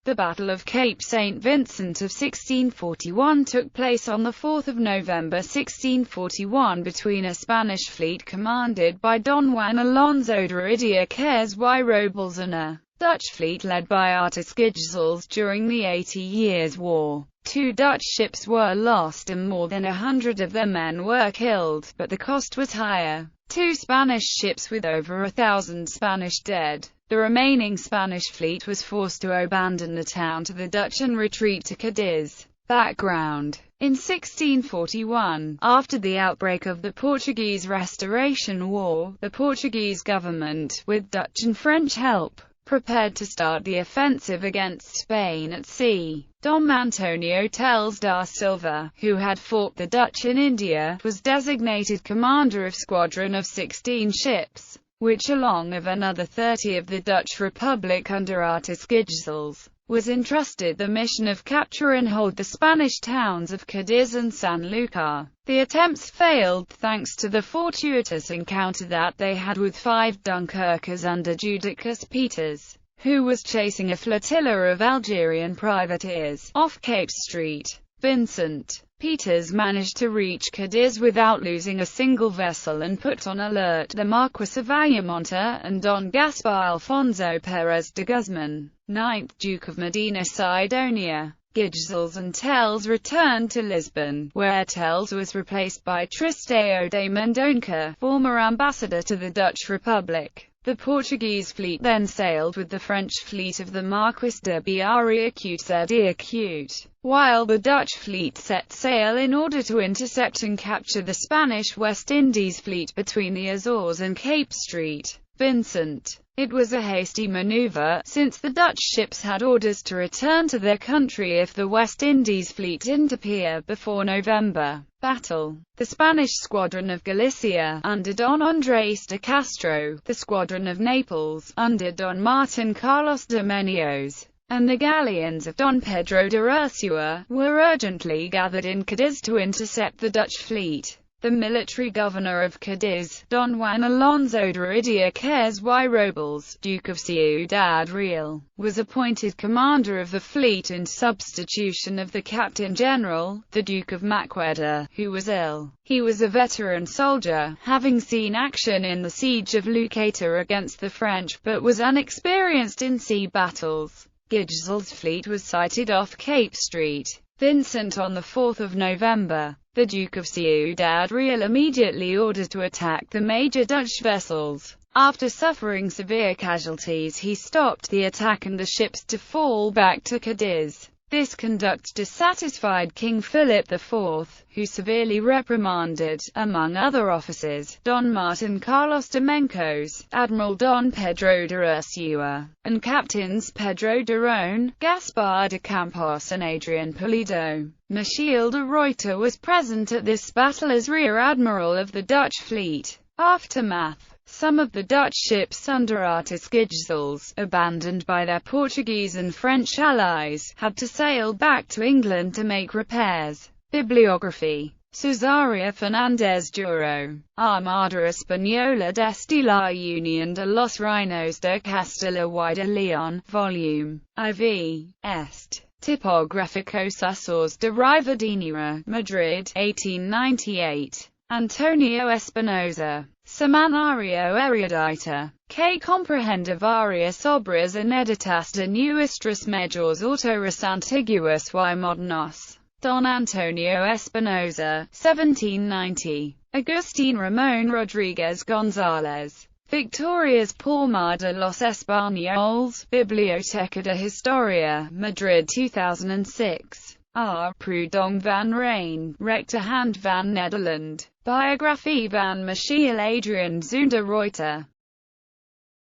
The Battle of Cape St. Vincent of 1641 took place on 4 November 1641 between a Spanish fleet commanded by Don Juan Alonso de Ridiaquez y Robles and a Dutch fleet led by Artisgijsels. During the 80 Years' War, 2 Dutch ships were lost and more than 100 of their men were killed, but the cost was higher. 2 Spanish ships with over 1,000 Spanish dead. The remaining Spanish fleet was forced to abandon the town to the Dutch and retreat to Cadiz. Background: in 1641, after the outbreak of the Portuguese Restoration War, the Portuguese government, with Dutch and French help, prepared to start the offensive against Spain at sea. Dom Antonio Teles da Silva, who had fought the Dutch in India, was designated commander of squadron of 16 ships, which along with another 30 of the Dutch Republic under Artisgijsels, was entrusted the mission of capture and hold the Spanish towns of Cadiz and Sanlúcar. The attempts failed thanks to the fortuitous encounter that they had with 5 Dunkirkers under Judicus Peters, who was chasing a flotilla of Algerian privateers off Cape St. Vincent. Peters managed to reach Cadiz without losing a single vessel and put on alert the Marquis of Ayamonte and Don Gaspar Alfonso Pérez de Guzman, 9th Duke of Medina Sidonia. Gijsels and Teles returned to Lisbon, where Teles was replaced by Tristão de Mendonça, former ambassador to the Dutch Republic. The Portuguese fleet then sailed with the French fleet of the Marquis de Beauharnais, while the Dutch fleet set sail in order to intercept and capture the Spanish West Indies fleet between the Azores and Cape St. Vincent. It was a hasty maneuver, since the Dutch ships had orders to return to their country if the West Indies fleet didn't appear before November. Battle: the Spanish squadron of Galicia, under Don Andrés de Castro, the squadron of Naples, under Don Martin Carlos de Meneos, and the galleons of Don Pedro de Ursua, were urgently gathered in Cadiz to intercept the Dutch fleet. The military governor of Cadiz, Don Juan Alonso de Ridiaquez y Robles, Duke of Ciudad Real, was appointed commander of the fleet in substitution of the captain-general, the Duke of Maqueda, who was ill. He was a veteran soldier, having seen action in the siege of Leucata against the French, but was unexperienced in sea battles. Gijsels' fleet was sighted off Cape St. Vincent on 4 November. The Duke of Ciudad Real immediately ordered to attack the major Dutch vessels. After suffering severe casualties, he stopped the attack and the ships to fall back to Cadiz. This conduct dissatisfied King Philip IV, who severely reprimanded, among other officers, Don Martin Carlos de Mencos, Admiral Don Pedro de Ursua, and Captains Pedro de Roan, Gaspar de Campos and Adrian Pulido. Michiel de Ruyter was present at this battle as Rear Admiral of the Dutch fleet. Aftermath: some of the Dutch ships under Artisgijsels, abandoned by their Portuguese and French allies, had to sail back to England to make repairs. Bibliography: Cesária Fernández Duro, Armada Española desde la Unión de los Reinos de Castilla y de León, Vol. IV. Est. Tipográficos Açores de Rivadeneira, Madrid, 1898. Antonio Espinosa. Semanario Erudita, que comprehende varias obras inéditas de nuestros mayores autores antiguos y modernos. Don Antonio Espinosa, 1790. Agustín Ramón Rodríguez González. Victorias Palma de los Españoles, Biblioteca de Historia, Madrid 2006. R. Prudhomme van Rijn, Rechterhand van Nederland. Biografie van Michiel Adriaan Zonder Reuter.